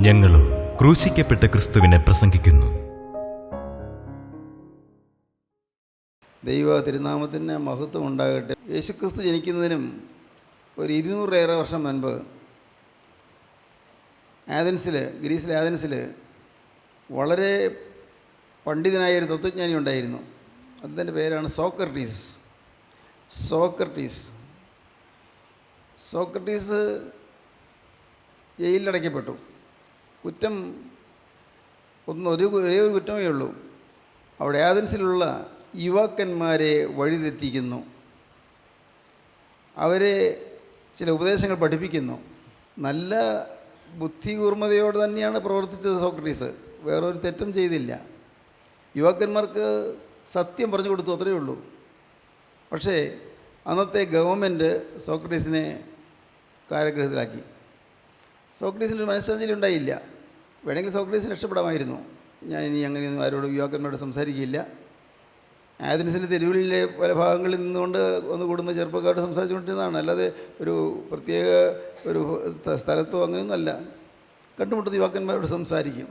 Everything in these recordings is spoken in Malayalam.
ഞങ്ങളും ക്രൂശിക്കപ്പെട്ട ക്രിസ്തുവിനെ പ്രസംഗിക്കുന്നു. ദൈവ തിരുനാമത്തിന് മഹത്വം ഉണ്ടാകട്ടെ. യേശുക്രിസ്തു ജനിക്കുന്നതിനും ഒരു 200 വർഷം മുൻപ് ഗ്രീസിലെ ആഥൻസിൽ വളരെ പണ്ഡിതനായൊരു തത്വജ്ഞാനി ഉണ്ടായിരുന്നു. അതിൻ്റെ പേരാണ് സോക്രട്ടീസ് ജയിലിലടയ്ക്കപ്പെട്ടു. കുറ്റം ഒരേ ഒരു കുറ്റമേ ഉള്ളൂ. അവിടെ ആഥൻസിലുള്ള യുവാക്കന്മാരെ വഴിതെറ്റിക്കുന്നു, അവരെ ചില ഉപദേശങ്ങൾ പഠിപ്പിക്കുന്നു. നല്ല ബുദ്ധികൂർമ്മതയോടെ തന്നെയാണ് പ്രവർത്തിച്ചത് സോക്രട്ടീസ്, വേറൊരു തെറ്റും ചെയ്തില്ല. യുവാക്കന്മാർക്ക് സത്യം പറഞ്ഞു കൊടുത്തു, അത്രയേ ഉള്ളൂ. പക്ഷേ അന്നത്തെ ഗവൺമെൻറ് സോക്രട്ടീസിനെ കാരാഗൃഹത്തിലാക്കി. സോക്രട്ടീസിന് ഒരു മനസ്സാഞ്ചലി ഉണ്ടായില്ല. വേണമെങ്കിൽ സോക്രട്ടീസിന് രക്ഷപ്പെടാമായിരുന്നു. ഞാൻ ഇനി അങ്ങനെയൊന്നും ആരോടും യുവാക്കന്മാരോട് സംസാരിക്കില്ല. ആഥൻസിൻ്റെ തെരുവിലെ പല ഭാഗങ്ങളിൽ നിന്നുകൊണ്ട് ഒന്ന് കൂടുന്ന ചെറുപ്പക്കാരോട് സംസാരിച്ചുകൊണ്ടിരുന്നതാണ്. അല്ലാതെ ഒരു പ്രത്യേക ഒരു സ്ഥലത്തോ അങ്ങനെയൊന്നുമല്ല. കണ്ടുമുട്ടുന്ന യുവാക്കന്മാരോട് സംസാരിക്കും.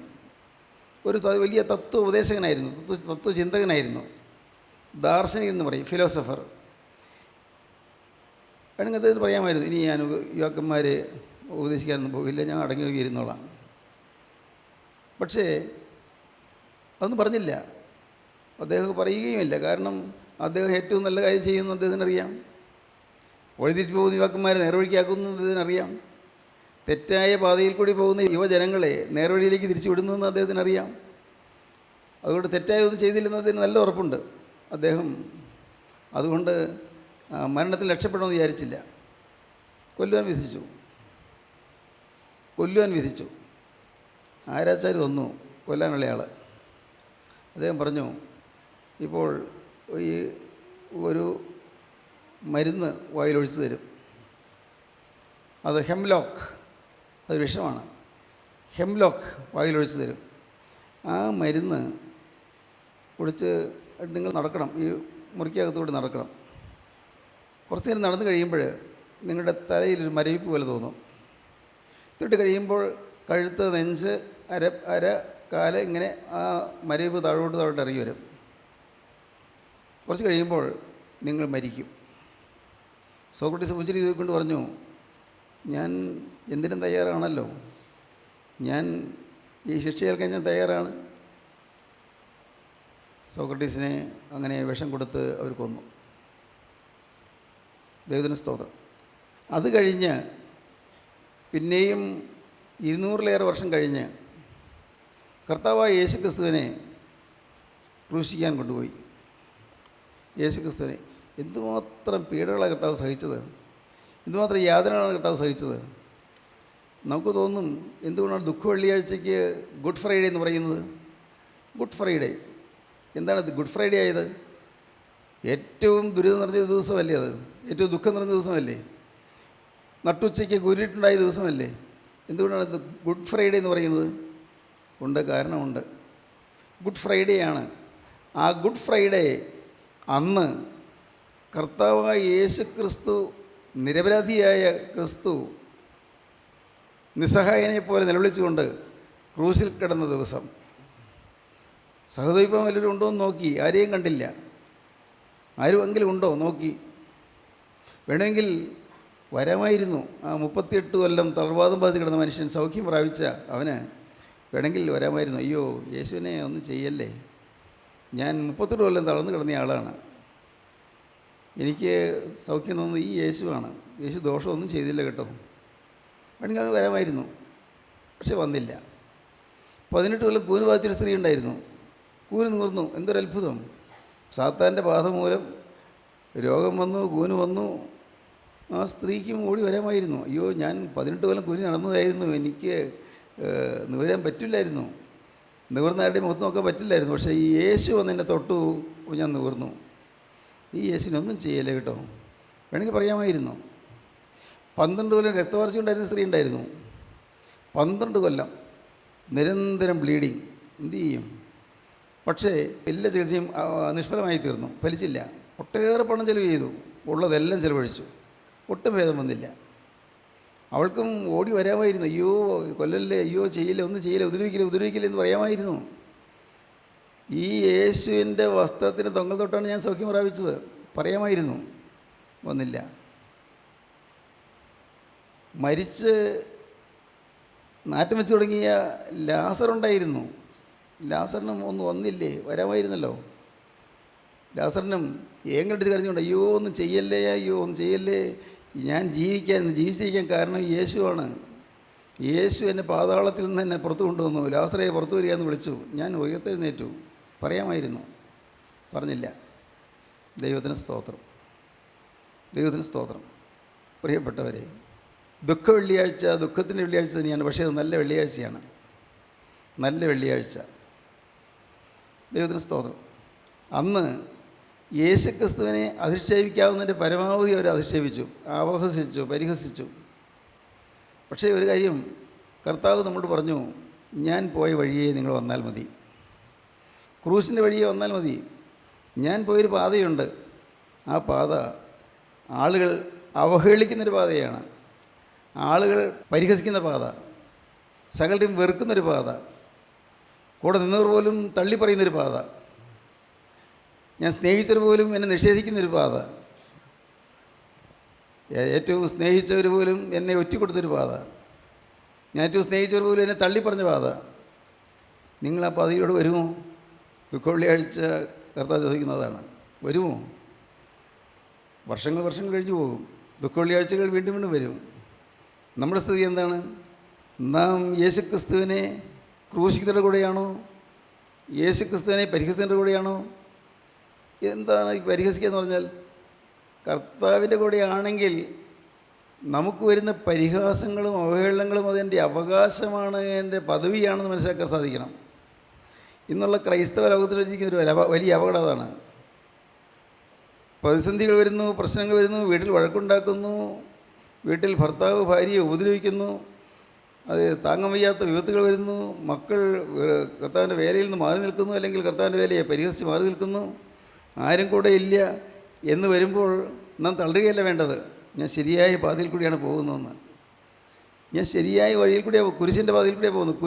ഒരു വലിയ തത്വോപദേശകനായിരുന്നു, തത്വചിന്തകനായിരുന്നു, ദാർശനികൻ എന്ന് പറയും, ഫിലോസഫർ. വേണമെങ്കിൽ അദ്ദേഹത്തിന് പറയാമായിരുന്നു, ഇനി ഞാൻ യുവാക്കന്മാർ ഉപദേശിക്കാനൊന്നും പോകില്ല, ഞാൻ അടങ്ങി ഒഴുകി ഇരുന്നോളാം. പക്ഷേ അതൊന്നും പറഞ്ഞില്ല, അദ്ദേഹം പറയുകയുമില്ല. കാരണം അദ്ദേഹം ഏറ്റവും നല്ല കാര്യം ചെയ്യുമെന്ന് അദ്ദേഹത്തിനറിയാം. വഴിതിരിച്ച് പോകുന്ന യുവാക്കന്മാരെ നേർവഴിക്കാക്കുന്നത് അദ്ദേഹത്തിനറിയാം. തെറ്റായ പാതയിൽ കൂടി പോകുന്ന യുവജനങ്ങളെ നേർവഴിയിലേക്ക് തിരിച്ചു വിടുന്നതെന്ന് അദ്ദേഹത്തിനറിയാം. അതുകൊണ്ട് തെറ്റായൊന്നും ചെയ്തില്ലെന്ന് അദ്ദേഹത്തിന് നല്ല ഉറപ്പുണ്ട്. അദ്ദേഹം അതുകൊണ്ട് മരണത്തിൽ രക്ഷപ്പെടണമെന്ന് വിചാരിച്ചില്ല. കൊല്ലുവാൻ വിധിച്ചു. ആരാച്ചാർ വന്നു കൊല്ലാനുള്ള ആൾ. അദ്ദേഹം പറഞ്ഞു, ഇപ്പോൾ ഈ ഒരു മരുന്ന് വായിലൊഴിച്ചു തരും, അത് ഹെംലോക്ക്, അത് വിഷമാണ്. ഹെംലോക്ക് വായിലൊഴിച്ചു തരും. ആ മരുന്ന് കുടിച്ച് നിങ്ങൾ നടക്കണം, ഈ മുറിക്കകത്തൂടെ നടക്കണം. കുറച്ച് നേരം നടന്നു കഴിയുമ്പോൾ നിങ്ങളുടെ തലയിലൊരു മരവിപ്പ് പോലെ തോന്നും. തൊട്ട് കഴിയുമ്പോൾ കഴുത്ത്, നെഞ്ച്, അര കാല് ഇങ്ങനെ ആ മരവിപ്പ് താഴോട്ട് ഇറങ്ങി വരും. കുറച്ച് കഴിയുമ്പോൾ നിങ്ങൾ മരിക്കും. സോക്രട്ടീസ് പുഞ്ചിരി കൊണ്ട് പറഞ്ഞു, ഞാൻ എന്തിനും തയ്യാറാണല്ലോ, ഞാൻ ഈ ശിക്ഷ ഏൽക്കാൻ ഞാൻ തയ്യാറാണ്. സോക്രട്ടീസിനെ അങ്ങനെ വിഷം കൊടുത്ത് അവർ കൊന്നു. ദൈവത്തിന് സ്തോത്രം. അത് കഴിഞ്ഞ് പിന്നെയും 200-ലേറെ വർഷം കഴിഞ്ഞ് കർത്താവായ യേശുക്രിസ്തുവിനെ ക്രൂശിക്കാൻ കൊണ്ടുപോയി. യേശുക്രിസ്തുവിനെ എന്തുമാത്രം പീഡകളാണ് കർത്താവ് സഹിച്ചത്, എന്തുമാത്രം യാതനകളാണ് കർത്താവ് സഹിച്ചത്. നമുക്ക് തോന്നും, എന്തുകൊണ്ടാണ് ദുഃഖ വെള്ളിയാഴ്ചയ്ക്ക് ഗുഡ് ഫ്രൈഡേ എന്ന് പറയുന്നത്? ഗുഡ് ഫ്രൈഡേ എന്താണ് ഗുഡ് ഫ്രൈഡേ ആയത്? ഏറ്റവും ദുരിതം നിറഞ്ഞൊരു ദിവസമല്ലേ അത്? ഏറ്റവും ദുഃഖം നിറഞ്ഞ ദിവസമല്ലേ? നട്ടുച്ചയ്ക്ക് കുരുട്ടുണ്ടായ ദിവസമല്ലേ? എന്തുകൊണ്ടാണ് ഇത് ഗുഡ് ഫ്രൈഡേ എന്ന് പറയുന്നത്? ഉണ്ട്, കാരണമുണ്ട്. ഗുഡ് ഫ്രൈഡേ ആണ്. ആ ഗുഡ് ഫ്രൈഡേ അന്ന് കർത്താവായ യേശു ക്രിസ്തു, നിരപരാധിയായ ക്രിസ്തു നിസ്സഹായനെ പോലെ നിലവിളിച്ചുകൊണ്ട് ക്രൂശിൽ കിടന്ന ദിവസം. സഹോദരിപ്പം വല്ലവരും ഉണ്ടോ എന്ന് നോക്കി, ആരെയും കണ്ടില്ല. ആരുമെങ്കിലും ഉണ്ടോ നോക്കി. വേണമെങ്കിൽ വരാമായിരുന്നു. ആ 38 കൊല്ലം തളർവാദം ബാധിച്ച് കിടന്ന മനുഷ്യൻ സൗഖ്യം പ്രാപിച്ച അവന് വേണമെങ്കിൽ വരാമായിരുന്നു. അയ്യോ, യേശുവിനെ ഒന്നും ചെയ്യല്ലേ, ഞാൻ 38 കൊല്ലം തളർന്നു കിടന്ന ആളാണ്, എനിക്ക് സൗഖ്യം തന്നത് ഈ യേശുവാണ്, യേശു ദോഷമൊന്നും ചെയ്തില്ല കേട്ടോ, വേണമെങ്കിൽ അവന് വരാമായിരുന്നു. പക്ഷെ വന്നില്ല. 18 കൊല്ലം കൂന് ബാധിച്ചൊരു സ്ത്രീ ഉണ്ടായിരുന്നു. കൂന് നിവർന്നു. എന്തൊരത്ഭുതം! സാത്താൻ്റെ ബാധ മൂലം രോഗം വന്നു, കൂന് വന്നു. ആ സ്ത്രീക്കും ഓടി വരാമായിരുന്നു. അയ്യോ, ഞാൻ 18 കൊല്ലം കൂനി നടന്നതായിരുന്നു, എനിക്ക് നിവരാൻ പറ്റില്ലായിരുന്നു, നിവർന്നാരുടെ മുഖത്ത് നോക്കാൻ പറ്റില്ലായിരുന്നു. പക്ഷേ ഈ യേശു വന്ന് എന്നെ തൊട്ടു, ഞാൻ നിവർന്നു. ഈ യേശുവിനൊന്നും ചെയ്യല്ലേ കേട്ടോ, വേണമെങ്കിൽ പറയാമായിരുന്നു. 12 കൊല്ലം രക്തവാർച്ച ഉണ്ടായിരുന്ന സ്ത്രീ ഉണ്ടായിരുന്നു. 12 കൊല്ലം നിരന്തരം ബ്ലീഡിങ്. എന്തു ചെയ്യും? പക്ഷേ എല്ലാ ചികിത്സയും നിഷ്ഫലമായി തീർന്നു, ഫലിച്ചില്ല. ഒട്ടേറെ പണം ചെലവ് ചെയ്തു, ഉള്ളതെല്ലാം ചിലവഴിച്ചു, ഒട്ടും ഭേദം വന്നില്ല. അവൾക്കും ഓടി വരാമായിരുന്നു. അയ്യോ കൊല്ലല്ലേ, അയ്യോ ചെയ്യില്ല, ഒന്നും ചെയ്യില്ല, ഉപദ്രവിക്കില്ല എന്ന് പറയാമായിരുന്നു. ഈ യേശുവിൻ്റെ വസ്ത്രത്തിന് തൊങ്ങൽ തൊട്ടാണ് ഞാൻ സൗഖ്യം പ്രാപിച്ചത്, പറയാമായിരുന്നു. വന്നില്ല. മരിച്ച് നാറ്റം വെച്ച് തുടങ്ങിയ ലാസറുണ്ടായിരുന്നു. ലാസറിനും ഒന്നും വന്നില്ലേ, വരാമായിരുന്നല്ലോ. ലാസറിനും ഏങ്ങടിച്ച് കരഞ്ഞുകൊണ്ട്, അയ്യോ ഒന്നും ചെയ്യല്ലേ, അയ്യോ ഒന്നും ചെയ്യല്ലേ, ഞാൻ ജീവിച്ചിരിക്കാൻ കാരണം യേശുവാണ്, യേശു എന്നെ പാതാളത്തിൽ നിന്ന് എന്നെ പുറത്തു കൊണ്ടുവന്നു, ലാസറെ പുറത്തു വരികയെന്ന് വിളിച്ചു, ഞാൻ ഉയർത്തെഴുന്നേറ്റു. പറയാമായിരുന്നു, പറഞ്ഞില്ല. ദൈവത്തിന് സ്തോത്രം, ദൈവത്തിന് സ്തോത്രം. പ്രിയപ്പെട്ടവരെ, ദുഃഖ വെള്ളിയാഴ്ച ദുഃഖത്തിൻ്റെ വെള്ളിയാഴ്ച തന്നെയാണ്, പക്ഷേ അത് നല്ല വെള്ളിയാഴ്ചയാണ്, നല്ല വെള്ളിയാഴ്ച. ദൈവത്തിന് സ്തോത്രം. അന്ന് യേശുക്രിസ്തുവിനെ അധിക്ഷേപിക്കാവുന്നതിൻ്റെ പരമാവധി അവർ അധിക്ഷേപിച്ചു, അപഹസിച്ചു, പരിഹസിച്ചു. പക്ഷേ ഒരു കാര്യം കർത്താവ് നമ്മളോട് പറഞ്ഞു, ഞാൻ പോയ വഴിയേ നിങ്ങൾ വന്നാൽ മതി, ക്രൂശിൻ്റെ വഴിയേ വന്നാൽ മതി. ഞാൻ പോയൊരു പാതയുണ്ട്, ആ പാത ആളുകൾ അവഹേളിക്കുന്നൊരു പാതയാണ്, ആളുകൾ പരിഹസിക്കുന്ന പാത, സകലരും വെറുക്കുന്നൊരു പാത, കൂടെ നിന്നവർ പോലും തള്ളിപ്പറയുന്നൊരു പാത, ഞാൻ സ്നേഹിച്ചവർ പോലും എന്നെ നിഷേധിക്കുന്നൊരു പാത. ഏറ്റവും സ്നേഹിച്ചവർ പോലും എന്നെ ഒറ്റിക്കൊടുത്തൊരു പാത, ഞാൻ ഏറ്റവും സ്നേഹിച്ചവർ പോലും എന്നെ തള്ളിപ്പറഞ്ഞ പാത. നിങ്ങൾ ആ പാതയിലൂടെ വരുമോ? ദുഃഖവെള്ളിയാഴ്ച കർത്താവ് ചോദിക്കുന്നതാണ്, വരുമോ? വർഷങ്ങൾ കഴിഞ്ഞു പോകും, ദുഃഖവെള്ളിയാഴ്ചകൾ വീണ്ടും വീണ്ടും വരും. നമ്മുടെ സ്ഥിതി എന്താണ്? നാം യേശുക്രിസ്തുവിനെ ക്രൂശിക്കുന്നതിൻ്റെ കൂടെയാണോ? യേശുക്രിസ്തുവിനെ പരിഹസിക്കുന്നതിൻ്റെ കൂടെയാണോ? എന്താണ് ഈ പരിഹസിക്കുക എന്ന് പറഞ്ഞാൽ? കർത്താവിൻ്റെ കൂടെയാണെങ്കിൽ നമുക്ക് വരുന്ന പരിഹാസങ്ങളും അവഹേളനങ്ങളും അതെൻ്റെ അവകാശമാണ്, എൻ്റെ പദവിയാണെന്ന് മനസ്സിലാക്കാൻ സാധിക്കണം. ഇന്നുള്ള ക്രൈസ്തവ ലോകത്തിലിരിക്കുന്ന ഒരു വലിയ അപകടം അതാണ്. പ്രതിസന്ധികൾ വരുന്നു, പ്രശ്നങ്ങൾ വരുന്നു, വീട്ടിൽ വഴക്കുണ്ടാക്കുന്നു, വീട്ടിൽ ഭർത്താവ് ഭാര്യയെ ഉപദ്രവിക്കുന്നു, അത് താങ്ങാൻ വയ്യാത്ത വിപത്തുകൾ വരുന്നു, മക്കൾ കർത്താവിൻ്റെ വേലയിൽ നിന്ന് മാറി നിൽക്കുന്നു, അല്ലെങ്കിൽ കർത്താവിൻ്റെ വേലയെ പരിഹസിച്ച് മാറി നിൽക്കുന്നു, ആരും കൂടെ ഇല്ല എന്ന് വരുമ്പോൾ നാം തളരുകയല്ല വേണ്ടത്. ഞാൻ ശരിയായ പാതയിൽ കൂടിയാണ് പോകുന്നതെന്ന്. ഞാൻ ശരിയായ വഴിയിൽ കൂടിയാണ്, കുരിശിൻ്റെ പാതയിൽ കൂടിയാണ് പോകുന്നത്.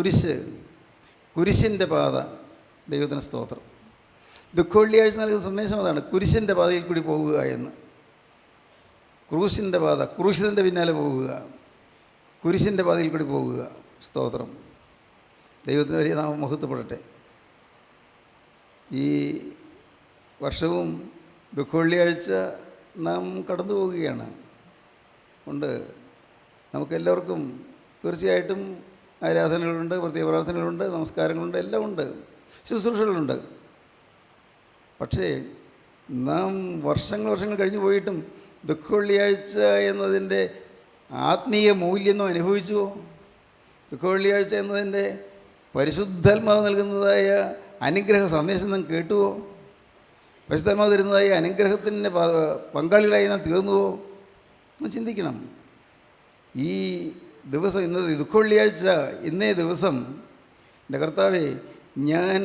കുരിശിൻ്റെ പാത. ദൈവത്തിന് സ്തോത്രം. ദുഃഖവെള്ളിയാഴ്ച നൽകുന്ന സന്ദേശം അതാണ്, കുരിശിൻ്റെ പാതയിൽ കൂടി പോകുക എന്ന്. ക്രൂശിൻ്റെ പാത, ക്രൂശിതൻ്റെ പിന്നാലെ പോകുക, കുരിശിൻ്റെ പാതയിൽ കൂടി പോകുക. സ്തോത്രം. ദൈവത്തിന് വലിയ നാമം മഹത്വപ്പെടട്ടെ. ഈ വർഷവും ദുഃഖവെള്ളിയാഴ്ച നാം കടന്നു പോവുകയാണ്. നമുക്കെല്ലാവർക്കും തീർച്ചയായിട്ടും ആരാധനകളുണ്ട്, പ്രത്യേക പ്രാർത്ഥനകളുണ്ട്, നമസ്കാരങ്ങളുണ്ട്, എല്ലാം ഉണ്ട്, ശുശ്രൂഷകളുണ്ട്. പക്ഷേ നാം വർഷങ്ങൾ കഴിഞ്ഞു പോയിട്ടും ദുഃഖവെള്ളിയാഴ്ച എന്നതിൻ്റെ ആത്മീയ മൂല്യം നാം അനുഭവിച്ചുവോ? ദുഃഖവെള്ളിയാഴ്ച എന്നതിൻ്റെ പരിശുദ്ധാത്മാവ് നൽകുന്നതായ അനുഗ്രഹ സന്ദേശം നാം കേട്ടുവോ? പരിശുദ്ധാത്മാവ് തരുന്നതായ അനുഗ്രഹത്തിൻ്റെ പങ്കാളികളായി നാം തീർന്നുവോ? നാം ചിന്തിക്കണം. ഈ ദിവസം, ഇന്നത്തെ ദുഃഖവെള്ളിയാഴ്ച, ഇന്നേ ദിവസം എൻ്റെ കർത്താവേ, ഞാൻ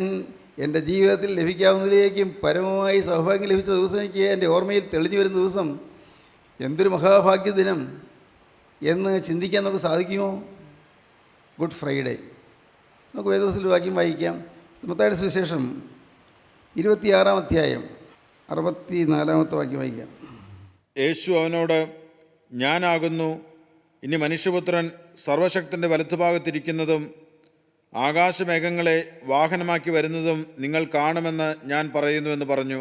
എൻ്റെ ജീവിതത്തിൽ ലഭിക്കാവുന്നതിലേക്കും പരമമായി സൗഭാഗ്യം ലഭിച്ച ദിവസം എനിക്ക് എൻ്റെ ഓർമ്മയിൽ തെളിഞ്ഞു വരുന്ന ദിവസം, എന്തൊരു മഹാഭാഗ്യ ദിനം എന്ന് ചിന്തിക്കാൻ നമുക്ക് സാധിക്കുമോ? Good Friday. നമുക്ക് വേദപുസ്തകത്തിൽ വാക്യം വായിക്കാം. മത്തായിയുടെ സുവിശേഷം 26-ാം അധ്യായം 64-ാമത്തെ വാക്യം വായിക്കാം. യേശു അവനോട്, ഞാനാകുന്നു, ഇനി മനുഷ്യപുത്രൻ സർവശക്തൻ്റെ വലത്തുഭാഗത്തിരിക്കുന്നതും ആകാശമേഘങ്ങളെ വാഹനമാക്കി വരുന്നതും നിങ്ങൾ കാണുമെന്ന് ഞാൻ പറയുന്നുവെന്ന് പറഞ്ഞു.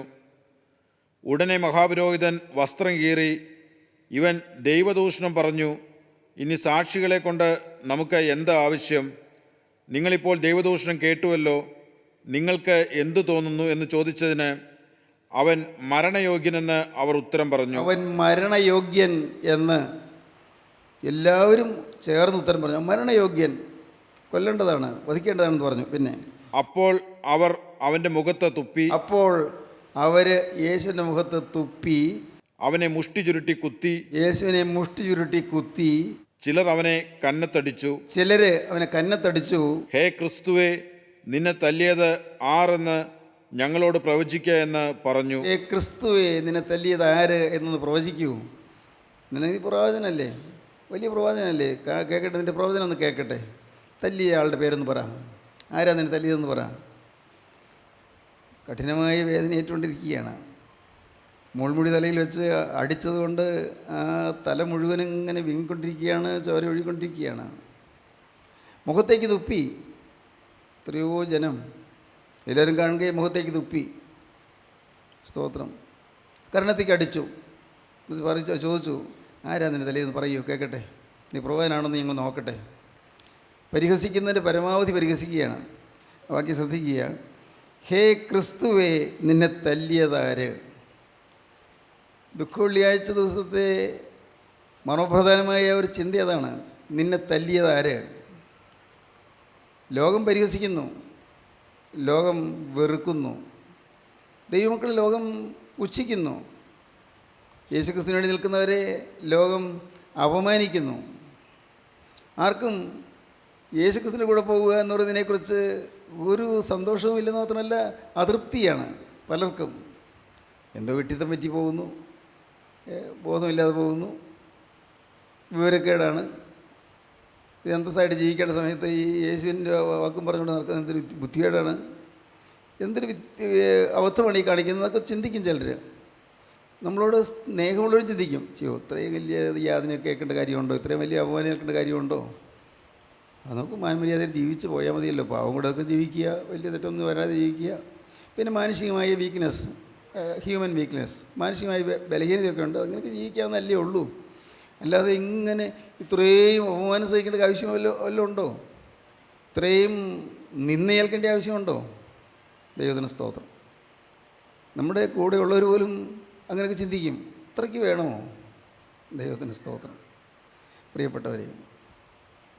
ഉടനെ മഹാപുരോഹിതൻ വസ്ത്രം കീറി, ഇവൻ ദൈവദൂഷണം പറഞ്ഞു, ഇനി സാക്ഷികളെ കൊണ്ട് നമുക്ക് എന്ത് ആവശ്യം? നിങ്ങളിപ്പോൾ ദൈവദൂഷണം കേട്ടുവല്ലോ, നിങ്ങൾക്ക് എന്തു തോന്നുന്നു എന്ന് ചോദിച്ചതിന് അവൻ മരണയോഗ്യനെന്ന് അവർ ഉത്തരം പറഞ്ഞു. അവൻ മരണയോഗ്യൻ എന്ന് എല്ലാവരും ചേർന്ന് ഉത്തരം പറഞ്ഞു. മരണയോഗ്യൻ, കൊല്ലേണ്ടതാണ്, വധിക്കേണ്ടതാണെന്ന് പറഞ്ഞു. പിന്നെ അപ്പോൾ അവർ അവൻ്റെ മുഖത്ത് തുപ്പി. അപ്പോൾ അവർ യേശുവിൻ്റെ മുഖത്ത് തുപ്പി, അവനെ മുഷ്ടി ചുരുട്ടി കുത്തി. യേശുവിനെ മുഷ്ടി ചുരുട്ടി കുത്തി. ചിലർ അവനെ കന്നത്തടിച്ചു. ചിലര് അവനെ കന്നത്തടിച്ചു. ഹേ ക്രിസ്തുവേ, നിന്നെ തല്ലിയത് ആരെന്ന് ഞങ്ങളോട് പ്രവചിക്കുക എന്ന് പറഞ്ഞു. ഏ ക്രിസ്തുവേ, നിന്നെ തല്ലിയത് ആര് എന്നൊന്ന് പ്രവചിക്കൂ. നിന്നെ നീ പ്രവാചനല്ലേ, വലിയ പ്രവാചനല്ലേ, കേൾക്കട്ടെ, നിൻ്റെ പ്രവചനം ഒന്ന് കേൾക്കട്ടെ. തല്ലിയ ആളുടെ പേരൊന്ന് പറ, ആരാ നിന്നെ തല്ലിയതെന്ന് പറ. കഠിനമായ വേദന ഏറ്റുകൊണ്ടിരിക്കുകയാണ്. മുൾമുടി തലയിൽ വെച്ച് അടിച്ചതുകൊണ്ട് ആ തല മുഴുവനും ഇങ്ങനെ വിങ്ങിക്കൊണ്ടിരിക്കുകയാണ്, ചോര ഒഴുകിക്കൊണ്ടിരിക്കുകയാണ്. മുഖത്തേക്ക് തുപ്പി, എത്രയോ ജനം, എല്ലാവരും കാണുകയും മുഖത്തേക്ക് തുപ്പി. സ്തോത്രം. കർണത്തേക്ക് അടിച്ചു. ചോദിച്ചു, ആരാ നിന്നെ തലയെന്ന് പറയൂ, കേൾക്കട്ടെ, നീ പ്രവാചകനാണെന്ന് ഞങ്ങൾ നോക്കട്ടെ. പരിഹസിക്കുന്നതിൻ്റെ പരമാവധി പരിഹസിക്കുകയാണ്. വാക്യം ശ്രദ്ധിക്കുക. ഹേ ക്രിസ്തുവേ, നിന്നെ തല്ലിയതാര്? ദുഃഖവെള്ളിയാഴ്ച ദിവസത്തെ മനോപ്രധാനമായ ഒരു ചിന്ത അതാണ്. നിന്നെ തല്ലിയതാര്? ലോകം പരിഹസിക്കുന്നു, ലോകം വെറുക്കുന്നു, ദൈവമക്കൾ ലോകം പുച്ഛിക്കുന്നു, യേശുക്രിസ്തുവിന് വേണ്ടി നിൽക്കുന്നവരെ ലോകം അപമാനിക്കുന്നു. ആർക്കും യേശുക്രിസ്തുവിൻ്റെ കൂടെ പോകുക എന്ന് പറയുന്നതിനെക്കുറിച്ച് ഒരു സന്തോഷവും ഇല്ലെന്ന് മാത്രമല്ല, അതൃപ്തിയാണ് പലർക്കും. എന്തോ വിട്ടിത്തം പറ്റി പോകുന്നു, ബോധമില്ലാതെ പോകുന്നു, വിവരക്കേടാണ്. അന്തസ്സായിട്ട് ജീവിക്കേണ്ട സമയത്ത് ഈ യേശുവിൻ്റെ വാക്കും പറഞ്ഞുകൊണ്ട് നടക്കുന്നത് എന്തൊരു ബുദ്ധികേടാണ്, എന്തൊരു അബദ്ധമാണ് ഈ കാണിക്കുന്നതൊക്കെ ചിന്തിക്കും ചിലർ. നമ്മളോട് സ്നേഹമുള്ളവരും ചിന്തിക്കും, ചെയ്യോ ഇത്രയും വലിയ യാതന കേൾക്കേണ്ട കാര്യമുണ്ടോ, ഇത്രയും വലിയ അപമാനം കേൾക്കേണ്ട കാര്യമുണ്ടോ, അത് നമുക്ക് മാന്മര്യാദയിൽ ജീവിച്ച് പോയാൽ മതിയല്ലോ. പാവം കൂടെ ഒക്കെ ജീവിക്കുക, വലിയ തെറ്റൊന്നും വരാതെ ജീവിക്കുക. പിന്നെ മാനസികമായ വീക്ക്നെസ്, ഹ്യൂമൻ വീക്ക്നെസ്, മാനസികമായ ബലഹീനതയൊക്കെ ഉണ്ട്, അങ്ങനെയൊക്കെ ജീവിക്കാമെന്നല്ലേ ഉള്ളൂ. അല്ലാതെ ഇങ്ങനെ ഇത്രയും അപമാനം സഹിക്കേണ്ട ആവശ്യം വല്ലതും ഉണ്ടോ? ഇത്രയും നിന്നയേൽക്കേണ്ട ആവശ്യമുണ്ടോ? ദൈവത്തിന് സ്തോത്രം. നമ്മുടെ കൂടെ ഉള്ളവർ പോലും അങ്ങനെയൊക്കെ ചിന്തിക്കും, ഇത്രയ്ക്ക് വേണമോ? ദൈവത്തിന് സ്തോത്രം. പ്രിയപ്പെട്ടവരെ,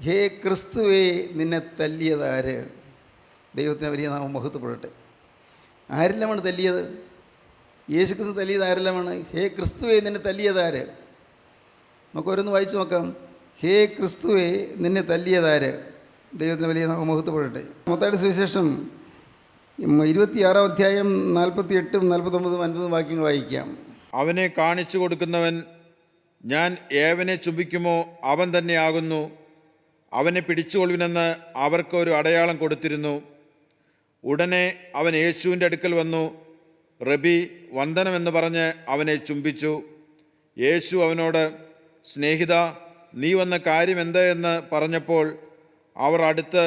ഹേ ക്രിസ്തുവേ നിന്നെ തല്ലിയതാര്? ദൈവത്തിന് വലിയ നാമം മഹത്വപ്പെടട്ടെ. ആരെല്ലാമാണ് തല്ലിയത്? യേശു ക്രിസ്തു തല്ലിയത് ആരെല്ലാമാണ്? ഹേ ക്രിസ്തുവേ നിന്നെ തല്ലിയതാര്? നമുക്ക് ഓരോന്ന് വായിച്ചു നോക്കാം. ഹേ ക്രിസ്തുവേ നിന്നെ തല്ലിയതാര്? ദൈവത്തിന് വലിയ നാമം മഹത്വപ്പെടട്ടെ. മത്തായിയുടെ സുവിശേഷം 26-ാം അധ്യായം 48, 49, 50 വാക്യങ്ങൾ വായിക്കാം. അവനെ കാണിച്ചു കൊടുക്കുന്നവൻ ഞാൻ ഏവനെ ചുംബിക്കുമോ അവൻ തന്നെയാകുന്നു. അവനെ പിടിച്ചുകൊള്ളുവിനെന്ന് അവർക്ക് ഒരു അടയാളം കൊടുത്തിരുന്നു. ഉടനെ അവൻ യേശുവിൻ്റെ അടുക്കൽ വന്നു, റബി വന്ദനമെന്ന് പറഞ്ഞ് അവനെ ചുംബിച്ചു. യേശു അവനോട്, സ്നേഹിത, നീ വന്ന കാര്യം എന്ത് എന്ന് പറഞ്ഞപ്പോൾ അവർ അടുത്ത്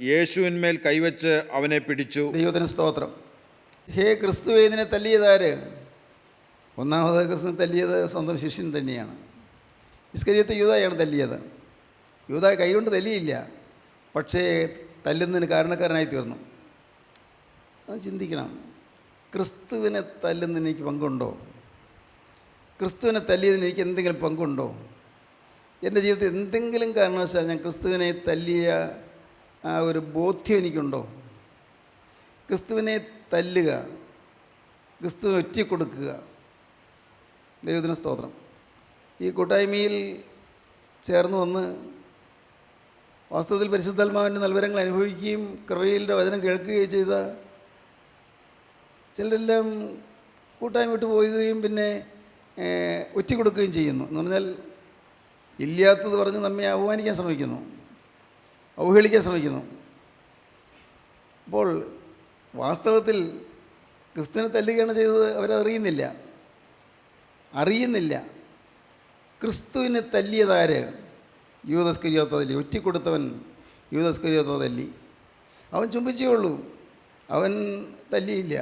യേശുവിന്മേൽ കൈവച്ച് അവനെ പിടിച്ചു. ദൈവത്തിന് സ്തോത്രം. ഹേ ക്രിസ്തുവേ നിന്നെ തല്ലിയതാര്? ഒന്നാമത് ക്രിസ്തുവിനെ തല്ലിയത് സ്വന്തം ശിഷ്യൻ തന്നെയാണ്. ഇസ്കരിയോത്ത് യൂദായാണ് തല്ലിയത്. യൂദാ കൈകൊണ്ട് തല്ലിയില്ല, പക്ഷേ തല്ലുന്നതിന് കാരണക്കാരനായി തീർന്നു. അത് ചിന്തിക്കണം. ക്രിസ്തുവിനെ തല്ലുന്നതിന് എനിക്ക് പങ്കുണ്ടോ? ക്രിസ്തുവിനെ തല്ലിയതിന് എനിക്ക് എന്തെങ്കിലും പങ്കുണ്ടോ? എൻ്റെ ജീവിതത്തിൽ എന്തെങ്കിലും കാരണവശാൽ ഞാൻ ക്രിസ്തുവിനെ തല്ലിയ ആ ഒരു ബോധ്യം എനിക്കുണ്ടോ? ക്രിസ്തുവിനെ തല്ലുക, ക്രിസ്തുവിനെ ഒറ്റിക്കൊടുക്കുക. ദൈവത്തിന് സ്തോത്രം. ഈ കൂട്ടായ്മയിൽ ചേർന്ന് വന്ന് വാസ്തവത്തിൽ പരിശുദ്ധാത്മാവിൻ്റെ നൽവരങ്ങൾ അനുഭവിക്കുകയും കൃപയുടെ വചനം കേൾക്കുകയും ചെയ്ത ചിലരെല്ലാം കൂട്ടായ്മ വിട്ട് പോവുകയും പിന്നെ ഒറ്റിക്കൊടുക്കുകയും ചെയ്യുന്നു. എന്ന് പറഞ്ഞാൽ ഇല്ലാത്തത് പറഞ്ഞ് നമ്മെ അവമാനിക്കാൻ ശ്രമിക്കുന്നു, അവഹേളിക്കാൻ ശ്രമിക്കുന്നു. അപ്പോൾ വാസ്തവത്തിൽ ക്രിസ്തുവിനെ തല്ലുകയാണ് ചെയ്തത്, അറിയുന്നില്ല. ക്രിസ്തുവിനെ തല്ലിയതാര്? യൂദാസ് ഇസ്കരിയോത്ത തല്ലി. ഒറ്റിക്കൊടുത്തവൻ യൂദാസ് ഇസ്കരിയോത്ത തല്ലി. അവൻ ചുംബിച്ചേ ഉള്ളൂ, അവൻ തല്ലിയില്ല.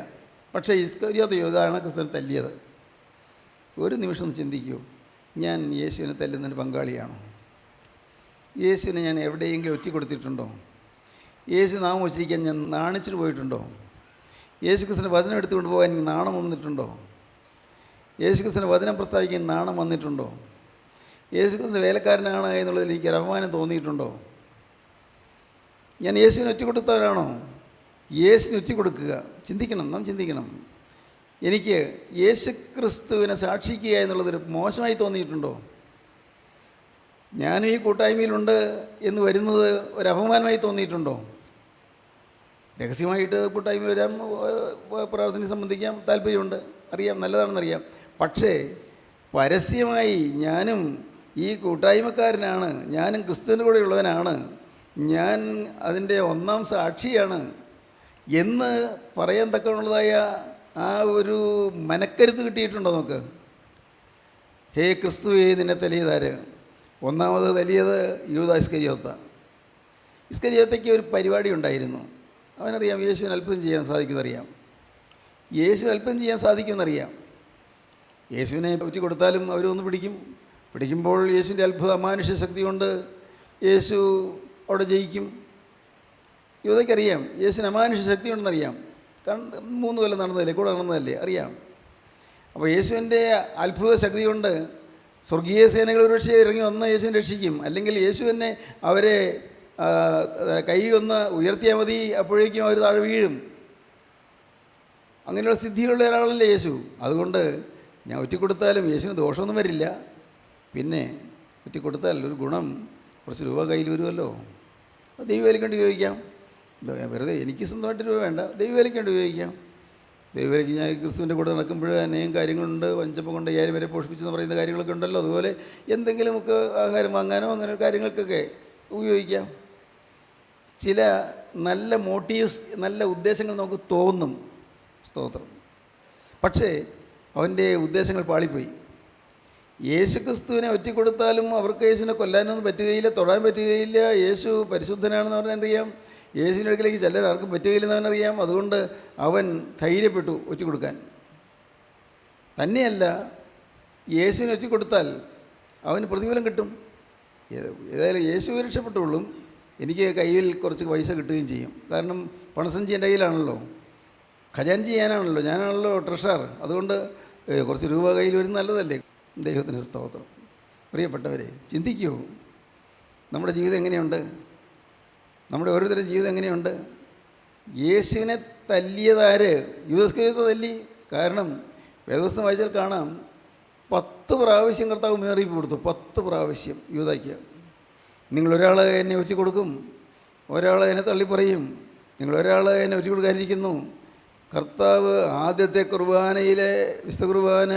പക്ഷേ ഇസ്കരിയോത്ത യൂദാണ് ക്രിസ്തുവിനെ തല്ലിയത്. ഒരു നിമിഷം ചിന്തിക്കൂ, ഞാൻ യേശുവിനെ തല്ലുന്നതിന് പങ്കാളിയാണോ? യേശുവിനെ ഞാൻ എവിടെയെങ്കിലും ഒറ്റിക്കൊടുത്തിട്ടുണ്ടോ? യേശു നാമം ഉച്ചരിക്കാൻ ഞാൻ നാണിച്ചിട്ട് പോയിട്ടുണ്ടോ? യേശു ക്രിസ്തുവിൻ്റെ വചനം എടുത്തുകൊണ്ട് പോകാൻ എനിക്ക് നാണം വന്നിട്ടുണ്ടോ? യേശു ക്രിസ്തുവിൻ്റെ വചനം പ്രസ്താവിക്കാൻ നാണം വന്നിട്ടുണ്ടോ? യേശു ക്രിസ്തുവിൻ്റെ വേലക്കാരനാണ് എന്നുള്ളതിൽ എനിക്ക് ഒരു അപമാനം തോന്നിയിട്ടുണ്ടോ? ഞാൻ യേശുവിനെ ഒറ്റിക്കൊടുത്തവരാണോ? യേശുവിനെ ഒറ്റിക്കൊടുക്കുക. നാം ചിന്തിക്കണം. എനിക്ക് യേശു ക്രിസ്തുവിനെ സാക്ഷിക്കുക എന്നുള്ളതൊരു മോശമായി തോന്നിയിട്ടുണ്ടോ? ഞാനും ഈ കൂട്ടായ്മയിലുണ്ട് എന്ന് വരുന്നത് ഒരു അപമാനമായി തോന്നിയിട്ടുണ്ടോ? രഹസ്യമായിട്ട് കൂട്ടായ്മയിൽ വരാം, പ്രാർത്ഥനയെ സംബന്ധിക്കാം, താല്പര്യമുണ്ട്, അറിയാം, നല്ലതാണെന്നറിയാം. പക്ഷേ പരസ്യമായി ഞാനും ഈ കൂട്ടായ്മക്കാരനാണ്, ഞാനും ക്രിസ്തുവിൻ്റെ കൂടെ ഉള്ളവനാണ്, ഞാൻ അതിൻ്റെ ഒന്നാം സാക്ഷിയാണ് എന്ന് പറയാൻ തക്കമുള്ളതായ ആ ഒരു മനക്കരുത്ത് കിട്ടിയിട്ടുണ്ടോ നമുക്ക്? ഹേ ക്രിസ്തുവേ നിന്നെ തല്ലിയതാര്? ഒന്നാമത് തല്ലിയത് യൂദാ ഇസ്കരിയോത്ത. ഇസ്കരിയോത്തയ്ക്ക് ഒരു പരിപാടി ഉണ്ടായിരുന്നു. അവനറിയാം യേശുവിന് അത്ഭുതം ചെയ്യാൻ സാധിക്കുമെന്നറിയാം. യേശുവിനെ പറ്റി കൊടുത്താലും അവരൊന്ന് പിടിക്കുമ്പോൾ യേശുവിൻ്റെ അത്ഭുത അമാനുഷ്യ ശക്തി കൊണ്ട് യേശു അവിടെ ജയിക്കും. യൂദയ്ക്കറിയാം യേശുവിന് അമാനുഷ്യ ശക്തി ഉണ്ടെന്നറിയാം. കാരണം 3 കൊല്ലം നടന്നതല്ലേ, കൂടെ നടന്നതല്ലേ, അറിയാം. അപ്പോൾ യേശുവിൻ്റെ അത്ഭുത ശക്തി കൊണ്ട് സ്വർഗീയ സേനകൾ ഒരുപക്ഷെ ഇറങ്ങി വന്ന് യേശുവിനെ രക്ഷിക്കും. അല്ലെങ്കിൽ യേശു തന്നെ അവരെ കൈ ഒന്ന് ഉയർത്തിയാൽ മതി, അപ്പോഴേക്കും അവർ താഴെ വീഴും. അങ്ങനെയുള്ള സിദ്ധിയുള്ള ഒരാളല്ലേ യേശു. അതുകൊണ്ട് ഞാൻ ഒറ്റിക്കൊടുത്താലും യേശുവിന് ദോഷമൊന്നും വരില്ല. പിന്നെ ഒറ്റിക്കൊടുത്താൽ ഒരു ഗുണം, കുറച്ച് രൂപ കയ്യിൽ വരുമല്ലോ, അത് ദൈവവേലയ്ക്ക് വേണ്ടി ഉപയോഗിക്കാം. വെറുതെ എനിക്ക് സ്വന്തമായിട്ട് രൂപ വേണ്ട, ദൈവവേലയ്ക്ക് വേണ്ടി ഉപയോഗിക്കാം. ദൈവവേലയ്ക്ക് ഞാൻ ക്രിസ്തുവിൻ്റെ കൂടെ നടക്കുമ്പോൾ അനേകം കാര്യങ്ങളുണ്ട്. 5 കൊണ്ട് 5000 വരെ പോഷിപ്പിച്ചെന്ന് പറയുന്ന കാര്യങ്ങളൊക്കെ ഉണ്ടല്ലോ. അതുപോലെ എന്തെങ്കിലുമൊക്കെ ആഹാരം വാങ്ങാനോ അങ്ങനെ കാര്യങ്ങൾക്കൊക്കെ ഉപയോഗിക്കാം. ചില നല്ല മോട്ടീവ്സ്, നല്ല ഉദ്ദേശങ്ങൾ നമുക്ക് തോന്നും. സ്തോത്രം. പക്ഷേ അവൻ്റെ ഉദ്ദേശങ്ങൾ പാളിപ്പോയി. യേശുക്രിസ്തുവിനെ ഒറ്റിക്കൊടുത്താലും അവർക്ക് യേശുവിനെ കൊല്ലാനൊന്നും പറ്റുകയില്ല, തൊടാൻ പറ്റുകയില്ല. യേശു പരിശുദ്ധനാണെന്ന് പറഞ്ഞറിയാം, യേശുവിൻ്റെ അടുക്കലേക്ക് ചെല്ലാൻ ആർക്കും പറ്റുകയില്ലെന്ന് അവനറിയാം. അതുകൊണ്ട് അവൻ ധൈര്യപ്പെട്ടു ഒറ്റിക്കൊടുക്കാൻ. തന്നെയല്ല, യേശുവിനെ ഒറ്റിക്കൊടുത്താൽ അവന് പ്രതിഫലം കിട്ടും. ഏതായാലും യേശു രക്ഷപ്പെട്ടുള്ളൂ, എനിക്ക് കയ്യിൽ കുറച്ച് പൈസ കിട്ടുകയും ചെയ്യും. കാരണം പണസഞ്ചി എൻ്റെ കയ്യിലാണല്ലോ, ഖജാൻജി ചെയ്യാനാണല്ലോ, ഞാനാണല്ലോ ട്രഷറർ. അതുകൊണ്ട് കുറച്ച് രൂപ കയ്യിൽ വരുന്ന നല്ലതല്ലേ. ദൈവത്തിന് സ്തോത്രം. പ്രിയപ്പെട്ടവരെ, ചിന്തിക്കൂ, നമ്മുടെ ജീവിതം എങ്ങനെയുണ്ട്? നമ്മുടെ ഓരോരുത്തരുടെ ജീവിതം എങ്ങനെയുണ്ട്? യേശുവിനെ തല്ലിയതാര്? യൂദാസ്കറിയോത്തെ തല്ലി. കാരണം വേദപുസ്തകം വായിച്ചാൽ കാണാം, 10 പ്രാവശ്യം കർത്താവ് മുന്നറിയിപ്പ് കൊടുത്തു. 10 പ്രാവശ്യം യൂദായ്ക്ക്. നിങ്ങളൊരാൾ എന്നെ ഒറ്റിക്കൊടുക്കും, ഒരാൾ എന്നെ തള്ളിപ്പറയും, നിങ്ങളൊരാൾ എന്നെ ഒറ്റിക്കൊടുക്കാനിരിക്കുന്നു. കർത്താവ് ആദ്യത്തെ കുർബാനയിലെ വിശുദ്ധ കുർബാന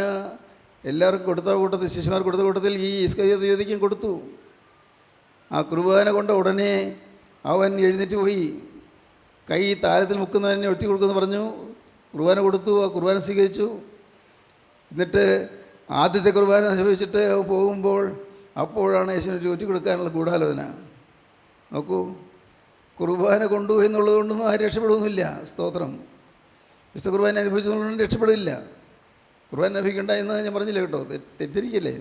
എല്ലാവർക്കും കൊടുത്ത കൂട്ടത്തിൽ, ശിശുമാർക്ക് കൊടുത്ത കൂട്ടത്തിൽ ഈ ഇസ്കറിയോത്ത് യൂദയ്ക്കും കൊടുത്തു. ആ കുർബാന കൊണ്ട ഉടനെ അവൻ എഴുന്നേറ്റ് പോയി, കൈ താരത്തിൽ മുക്കുന്നവനെ ഒറ്റി കൊടുക്കുമെന്ന് പറഞ്ഞു. കുർബാന കൊടുത്തു, ആ കുർബാന സ്വീകരിച്ചു. എന്നിട്ട് ആദ്യത്തെ കുർബാന അനുഭവിച്ചിട്ട് പോകുമ്പോൾ അപ്പോഴാണ് യേശുവിനെ ഒറ്റി കൊടുക്കാനുള്ള ഗൂഢാലോചന. നോക്കൂ, കുർബാന കൊണ്ടു എന്നുള്ളത് കൊണ്ടൊന്നും ആരും രക്ഷപ്പെടുന്നില്ല. സ്തോത്രം. വിശുദ്ധ കുർബാന അനുഭവിച്ചതുകൊണ്ടൊന്നും രക്ഷപ്പെടില്ല. കുർബാന അനുഭവിക്കണ്ട എന്ന് ഞാൻ പറഞ്ഞില്ല കേട്ടോ, തെറ്റിരിക്കല്ലേ.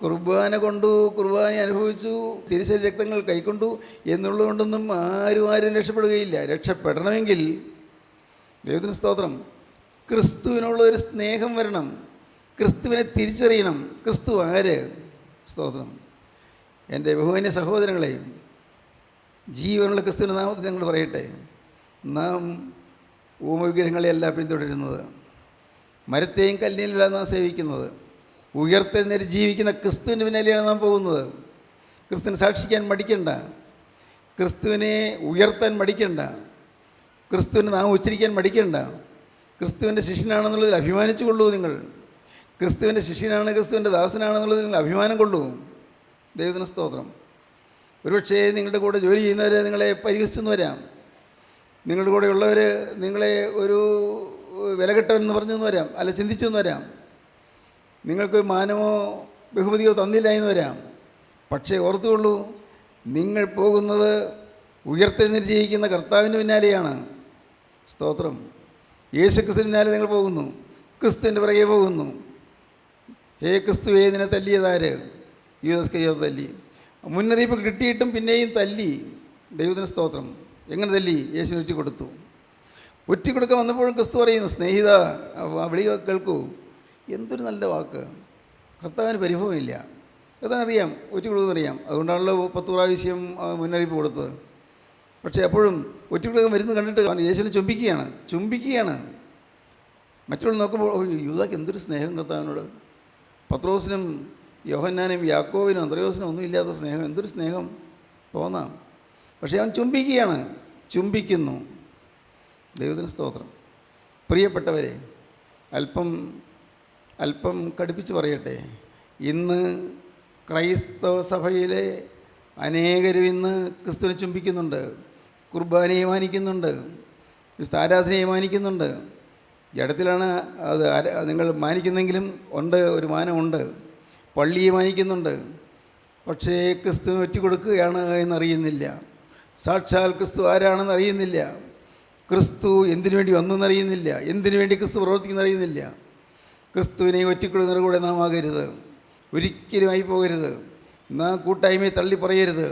കുർബാന കൊണ്ടു, കുർബാന അനുഭവിച്ചു, തിരിച്ചറി രക്തങ്ങൾ കൈക്കൊണ്ടു എന്നുള്ളത് കൊണ്ടൊന്നും ആരും രക്ഷപ്പെടുകയില്ല. രക്ഷപ്പെടണമെങ്കിൽ ദൈവത്തിന് സ്തോത്രം, ക്രിസ്തുവിനുള്ളൊരു സ്നേഹം വരണം, ക്രിസ്തുവിനെ തിരിച്ചറിയണം. ക്രിസ്തു ആര്? സ്തോത്രം. എൻ്റെ ബഹുമാന്യ സഹോദരങ്ങളെ, ജീവനുള്ള ക്രിസ്തുവിൻ്റെ നാമത്തിൽ ഞങ്ങൾ പറയട്ടെ, നാം ഊമവിഗ്രഹങ്ങളെയല്ല പിന്തുടരുന്നത്, മരത്തെയും കല്ലിനെയല്ല നാം സേവിക്കുന്നത്, ഉയർത്തെഴുന്നേറ്റ് ജീവിക്കുന്ന ക്രിസ്തുവിൻ്റെ പിന്നാലെയാണ് നാം പോകുന്നത്. ക്രിസ്തുവിനെ സാക്ഷിക്കാൻ മടിക്കണ്ട, ക്രിസ്തുവിനെ ഉയർത്താൻ മടിക്കണ്ട, ക്രിസ്തുവിനെ നാം ഉച്ചരിക്കാൻ മടിക്കണ്ട. ക്രിസ്തുവിൻ്റെ ശിഷ്യനാണെന്നുള്ളതിൽ അഭിമാനിച്ചു കൊള്ളൂ. നിങ്ങൾ ക്രിസ്തുവിൻ്റെ ശിഷ്യനാണ്, ക്രിസ്തുവിൻ്റെ ദാസനാണെന്നുള്ളതിൽ നിങ്ങൾ അഭിമാനം കൊള്ളൂ. ദൈവത്തിന് സ്തോത്രം. ഒരുപക്ഷേ നിങ്ങളുടെ കൂടെ ജോലി ചെയ്യുന്നവർ നിങ്ങളെ പരിഹസിച്ചെന്ന് വരാം, നിങ്ങളുടെ കൂടെ ഉള്ളവർ നിങ്ങളെ ഒരു വിലകെട്ടവനെന്ന് പറഞ്ഞെന്ന് വരാം, അല്ല ചിന്തിച്ചെന്ന് വരാം, നിങ്ങൾക്ക് മാനമോ ബഹുമതിയോ തന്നില്ല എന്ന് വരാം. പക്ഷേ ഓർത്തുകൊള്ളൂ, നിങ്ങൾ പോകുന്നത് ഉയർത്തെഴുന്നേറ്റ് ജീവിക്കുന്ന കർത്താവിൻ്റെ പിന്നാലെയാണ്. സ്തോത്രം. യേശുക്രിസ്തുവിന് പിന്നാലെ നിങ്ങൾ പോകുന്നു, ക്രിസ്തുവിൻ്റെ പിറകെ പോകുന്നു. ഹേ ക്രിസ്തുവേ, നിന്നെ തല്ലിയതാര്? യൂദാസ്കറിയോത്ത് തല്ലി. മുന്നറിയിപ്പ് കിട്ടിയിട്ടും പിന്നെയും തല്ലി. ദൈവത്തിന് സ്തോത്രം. എങ്ങനെ തല്ലി? യേശുവിനെ ഒറ്റിക്കൊടുത്തു. ഒറ്റിക്കൊടുക്കാൻ വന്നപ്പോഴും ക്രിസ്തു പറയുന്നു, സ്നേഹിത, വിളി കേൾക്കൂ. എന്തൊരു നല്ല വാക്ക്. കർത്താവിന് പരിഭവമില്ല. കർത്താവിനറിയാം ഒറ്റിക്കൊടുക്കുന്നറിയാം. അതുകൊണ്ടാണല്ലോ 10 പ്രാവശ്യം മുന്നറിയിപ്പ് കൊടുത്തത്. പക്ഷേ അപ്പോഴും ഒറ്റിക്കൊടുക്കാൻ വരുന്നത് കണ്ടിട്ട് യേശുവിനെ ചുംബിക്കുകയാണ്. മറ്റുള്ള നോക്കുമ്പോൾ യൂദാക്ക് എന്തൊരു സ്നേഹം കർത്താവിനോട്. പത്രോസിനും യോഹന്നാനും യാക്കോബിനും അന്ത്രയോസിനും ഒന്നും ഇല്ലാത്ത സ്നേഹം, എന്തൊരു സ്നേഹം തോന്നാം. പക്ഷേ അവൻ ചുംബിക്കുന്നു. ദൈവത്തിന് സ്തോത്രം. പ്രിയപ്പെട്ടവരെ, അല്പം കടുപ്പിച്ച് പറയട്ടെ, ഇന്ന് ക്രൈസ്തവ സഭയിലെ അനേകരും ഇന്ന് ക്രിസ്തുവിനെ ചുംബിക്കുന്നുണ്ട്, കുർബാനയെ മാനിക്കുന്നുണ്ട്, ആരാധനയെ മാനിക്കുന്നുണ്ട്. ജഡത്തിലാണ് അത് നിങ്ങൾ മാനിക്കുന്നെങ്കിലും ഉണ്ട്, ഒരു മാനമുണ്ട്. പള്ളിയെ മാനിക്കുന്നുണ്ട്, പക്ഷേ ക്രിസ്തുവിനെ ഒറ്റിക്കൊടുക്കുകയാണ് എന്നറിയുന്നില്ല. സാക്ഷാൽ ക്രിസ്തു ആരാണെന്ന് അറിയുന്നില്ല. ക്രിസ്തു എന്തിനു വേണ്ടി വന്നെന്നറിയുന്നില്ല. എന്തിനു വേണ്ടി ക്രിസ്തു പ്രവർത്തിക്കുന്നറിയുന്നില്ല. ക്രിസ്തുവിനെ ഒറ്റിക്കൊടുക്കുന്നതിന് കൂടെ നാം ആകരുത്, ഒരിക്കലും ആയി പോകരുത്. നാം കൂട്ടായ്മയെ തള്ളി പറയരുത്,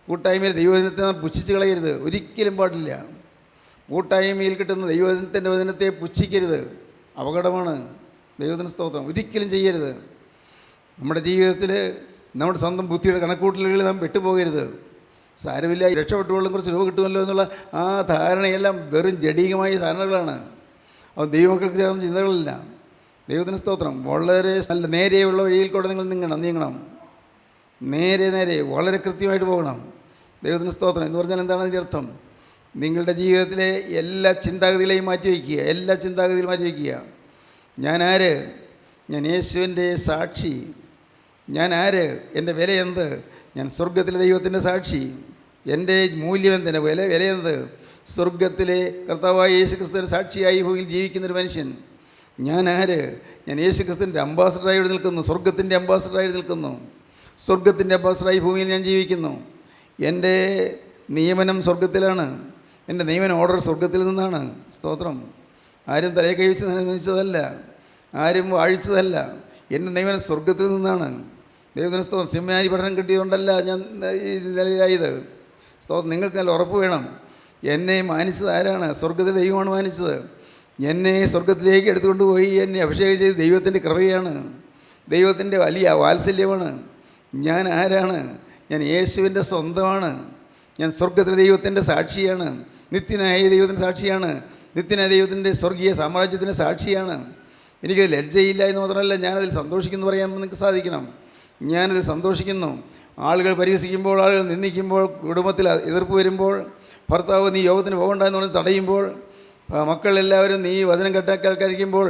കൂട്ടായ്മയിൽ ദൈവവചനത്തെ നാം പുച്ഛിച്ച് കളയരുത്, ഒരിക്കലും പാടില്ല. കൂട്ടായ്മയിൽ കിട്ടുന്ന ദൈവത്തിൻ്റെ വചനത്തെ പുച്ഛിക്കരുത്, അപകടമാണ്. ദൈവത്തിന് സ്തോത്രം. ഒരിക്കലും ചെയ്യരുത്. നമ്മുടെ ജീവിതത്തിൽ നമ്മുടെ സ്വന്തം ബുദ്ധിയുടെ കണക്കൂട്ടലുകളിൽ നാം പെട്ടുപോകരുത്. സാരമില്ല, രക്ഷപ്പെട്ടുകൊള്ളും, കുറച്ച് രൂപ കിട്ടുമല്ലോ എന്നുള്ള ആ ധാരണയെല്ലാം വെറും ജഡീകമായ ധാരണകളാണ്. അത് ദൈവമക്കൾക്ക് ചേർന്ന ചിന്തകളില്ല. ദൈവത്തിന് സ്തോത്രം. വളരെ നല്ല നേരെയുള്ള വഴിയിൽ കൂടെ നിങ്ങൾ നീങ്ങണം. നേരെ വളരെ കൃത്യമായിട്ട് പോകണം. ദൈവത്തിന് സ്തോത്രം. എന്ന് പറഞ്ഞാൽ എന്താണ് അതിൻ്റെ അർത്ഥം? നിങ്ങളുടെ ജീവിതത്തിലെ എല്ലാ ചിന്താഗതികളെയും മാറ്റിവെക്കുക. ഞാൻ ആര്? ഞാൻ യേശുവിൻ്റെ സാക്ഷി. ഞാൻ ആര്? എൻ്റെ വിലയെന്ത്? ഞാൻ സ്വർഗത്തിലെ ദൈവത്തിൻ്റെ സാക്ഷി. എൻ്റെ മൂല്യം എന്തിൻ്റെ വിലയെന്ത്? സ്വർഗത്തിലെ കർത്താവായ യേശു ക്രിസ്തുവിൻ്റെ സാക്ഷിയായി ഭൂമിയിൽ ജീവിക്കുന്നൊരു മനുഷ്യൻ. ഞാൻ ആര്? ഞാൻ യേശു ക്രിസ്തുവിൻ്റെ അംബാസഡറായി ഇവിടെ നിൽക്കുന്നു, സ്വർഗത്തിൻ്റെ അംബാസഡറായി നിൽക്കുന്നു. സ്വർഗത്തിൻ്റെ അംബാസഡറായി ഭൂമിയിൽ ഞാൻ ജീവിക്കുന്നു. എൻ്റെ നിയമനം സ്വർഗത്തിലാണ്. എൻ്റെ നിയമന ഓർഡർ സ്വർഗത്തിൽ നിന്നാണ്. സ്തോത്രം. ആരും തലയെ കൈവച്ച് നിയമിച്ചതല്ല, ആരും വാഴിച്ചതല്ല. എൻ്റെ നിയമനം സ്വർഗത്തിൽ നിന്നാണ്. ദൈവത്തിന് സ്തോത്രം. സെമിനാരി പഠനം കിട്ടിയതുകൊണ്ടല്ല ഞാൻ ഈ നിലയിലായത്. സ്തോത്രം. നിങ്ങൾക്ക് നല്ല ഉറപ്പ് വേണം. എന്നെ മാനിച്ചത് ആരാണ്? സ്വർഗത്തിലെ ദൈവമാണ് മാനിച്ചത്. എന്നെ സ്വർഗത്തിലേക്ക് എടുത്തുകൊണ്ട് പോയി എന്നെ അഭിഷേകം ചെയ്ത് ദൈവത്തിൻ്റെ കൃപയാണ്, ദൈവത്തിൻ്റെ വലിയ വാത്സല്യമാണ്. ഞാൻ ആരാണ്? ഞാൻ യേശുവിൻ്റെ സ്വന്തമാണ്. ഞാൻ സ്വർഗത്തിലെ ദൈവത്തിൻ്റെ സാക്ഷിയാണ്, നിത്യനായ ദൈവത്തിൻ്റെ സാക്ഷിയാണ്, നിത്യനായ ദൈവത്തിൻ്റെ സ്വർഗീയ സാമ്രാജ്യത്തിൻ്റെ സാക്ഷിയാണ്. എനിക്കത് ലജ്ജയില്ല എന്ന് മാത്രമല്ല, ഞാനതിൽ സന്തോഷിക്കുന്നു പറയാൻ നിങ്ങൾക്ക് സാധിക്കണം. ഞാനതിൽ സന്തോഷിക്കുന്നു. ആളുകൾ പരിഹസിക്കുമ്പോൾ, ആളുകൾ നിന്ദിക്കുമ്പോൾ, കുടുംബത്തിൽ എതിർപ്പ് വരുമ്പോൾ, ഭർത്താവ് നീ യോഗത്തിന് പോകണ്ട എന്ന് പറഞ്ഞ് തടയുമ്പോൾ, മക്കളെല്ലാവരും നീ വചനം കേൾക്കാതിരിക്കുമ്പോൾ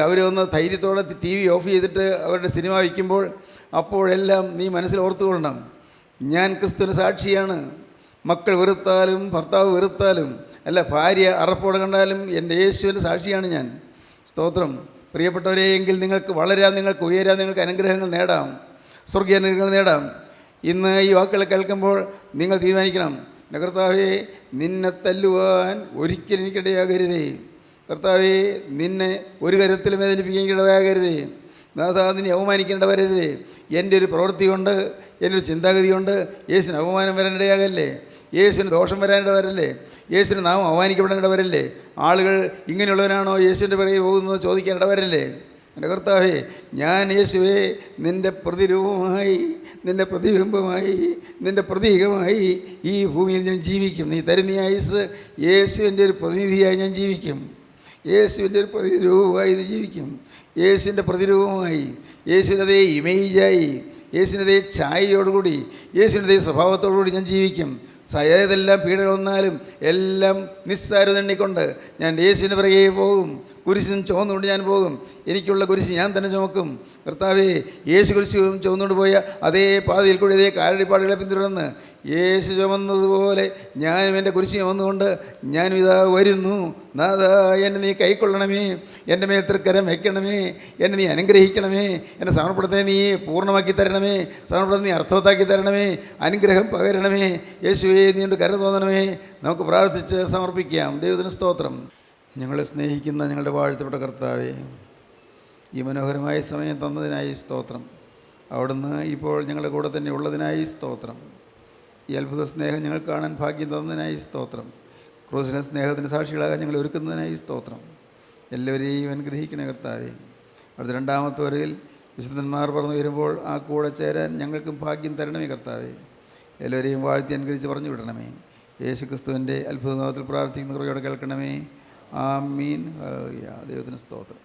അവർ ഒന്ന് ധൈര്യത്തോടെ TV ഓഫ് ചെയ്തിട്ട് അവരുടെ സിനിമ വയ്ക്കുമ്പോൾ, അപ്പോഴെല്ലാം നീ മനസ്സിൽ ഓർത്തുകൊള്ളണം, ഞാൻ ക്രിസ്തുവിന് സാക്ഷിയാണ്. മക്കൾ വെറുത്താലും ഭർത്താവ് വെറുത്താലും അല്ല, ഭാര്യ അറപ്പോടെ കണ്ടാലും എൻ്റെ യേശുവിൻ്റെ സാക്ഷിയാണ് ഞാൻ. സ്തോത്രം. പ്രിയപ്പെട്ടവരെ, എങ്കിൽ നിങ്ങൾക്ക് വളരാൻ, നിങ്ങൾക്ക് ഉയരാൻ, നിങ്ങൾക്ക് അനുഗ്രഹങ്ങൾ നേടാം, സ്വർഗീയ അനുഗ്രഹങ്ങൾ നേടാം. ഇന്ന് ഈ വാക്കുകൾ കേൾക്കുമ്പോൾ നിങ്ങൾ തീരുമാനിക്കണം, എൻ്റെ കർത്താവേ, നിന്നെ തല്ലുവാൻ ഒരിക്കലും എനിക്കിടയാകരുതേ. കർത്താവേ, നിന്നെ ഒരു കരത്തിലും വേദനിപ്പിക്കാനിടയാകരുതേ. നാഥാ, നിന്നെ അവമാനിക്കേണ്ട വരരുതേ. എൻ്റെ ഒരു പ്രവൃത്തി കൊണ്ട്, എൻ്റെ ഒരു ചിന്താഗതി കൊണ്ട് യേശുവിന് അവമാനം വരാനിടയാകല്ലേ, യേശുവിന് ദോഷം വരാനിട വരല്ലേ, യേശുവിന് നാം അവമാനിക്കപ്പെടാനിട വരല്ലേ. ആളുകൾ ഇങ്ങനെയുള്ളവനാണോ യേശുവിൻ്റെ പിറകെ പോകുന്നത് ചോദിക്കാനിട വരല്ലേ. എൻ്റെ കർത്താവേ, ഞാൻ യേശുവേ നിൻ്റെ പ്രതിരൂപമായി, നിൻ്റെ പ്രതിബിംബമായി, നിൻ്റെ പ്രതീകമായി ഈ ഭൂമിയിൽ ഞാൻ ജീവിക്കും. നീ തരുന്ന ആയുസ് യേശുവിൻ്റെ ഒരു പ്രതിനിധിയായി ഞാൻ ജീവിക്കും. യേശുവിൻ്റെ ഒരു പ്രതിരൂപമായി ഇത് ജീവിക്കും. യേശുവിൻ്റെ പ്രതിരൂപമായി, യേശുവിൻ്റെ അതേ ഇമേജായി, യേശുവിൻ്റെ അതേ ഛായയോടുകൂടി, യേശുവിൻ്റെ അതേ സ്വഭാവത്തോടുകൂടി ഞാൻ ജീവിക്കും. ഏതെല്ലാം പീഡകൾ വന്നാലും എല്ലാം നിസ്സാരം എണ്ണിക്കൊണ്ട് ഞാൻ യേശുവിൻ്റെ പിറകെ പോകും. കുരിശിനും ചുവന്നുകൊണ്ട് ഞാൻ പോകും. എനിക്കുള്ള കുരിശ് ഞാൻ തന്നെ ചുമക്കും. കർത്താവേ, യേശു കുരിശ് ചുവന്നുകൊണ്ട് പോയ അതേ പാതയിൽ കൂടി അതേ കാലടിപ്പാടുകളെ പിന്തുടർന്ന് യേശു ചുമന്നതുപോലെ ഞാനും എൻ്റെ കുരിശ് ചുമന്നുകൊണ്ട് ഞാനും ഇതാ വരുന്നു. നാഥാ, എന്നെ നീ കൈക്കൊള്ളണമേ, എൻ്റെ മേൽ തൃക്കരം വയ്ക്കണമേ, എന്നെ നീ അനുഗ്രഹിക്കണമേ, എൻ്റെ സമർപ്പണത്തെ നീ പൂർണ്ണമാക്കി തരണമേ, സമർപ്പണത്തെ നീ അർത്ഥവത്താക്കി തരണമേ, അനുഗ്രഹം പകരണമേ. യേശുവേ, നീ എൻ്റെ കരുണ തോന്നണമേ. നമുക്ക് പ്രാർത്ഥിച്ച് സമർപ്പിക്കാം. ദൈവത്തിന് സ്തോത്രം. ഞങ്ങളെ സ്നേഹിക്കുന്ന ഞങ്ങളുടെ വാഴ്ത്തപ്പെട്ട കർത്താവേ, ഈ മനോഹരമായ സമയം തന്നതിനായി സ്തോത്രം. അവിടുന്ന് ഇപ്പോൾ ഞങ്ങളുടെ കൂടെ തന്നെ ഉള്ളതിനായി സ്തോത്രം. ഈ അത്ഭുത സ്നേഹം ഞങ്ങൾ കാണാൻ ഭാഗ്യം തന്നതിനായി സ്തോത്രം. ക്രൂസിലെ സ്നേഹത്തിന് സാക്ഷികളാകാൻ ഞങ്ങൾ ഒരുക്കുന്നതിനായി സ്തോത്രം. എല്ലാവരെയും അനുഗ്രഹിക്കണേ കർത്താവേ. അടുത്ത രണ്ടാമത്തെ വരയിൽ വിശുദ്ധന്മാർ പറഞ്ഞു വരുമ്പോൾ ആ കൂടെ ചേരാൻ ഞങ്ങൾക്കും ഭാഗ്യം തരണമേ കർത്താവേ. എല്ലാവരെയും വാഴ്ത്തി അനുഗ്രഹിച്ച് പറഞ്ഞു വിടണമേ. യേശു ക്രിസ്തുവിൻ്റെ അത്ഭുത നാമത്തിൽ പ്രാർത്ഥിക്കുന്ന കുറയോടെ കേൾക്കണമേ. ആമീൻ. ദൈവത്തിന് സ്തോത്രം.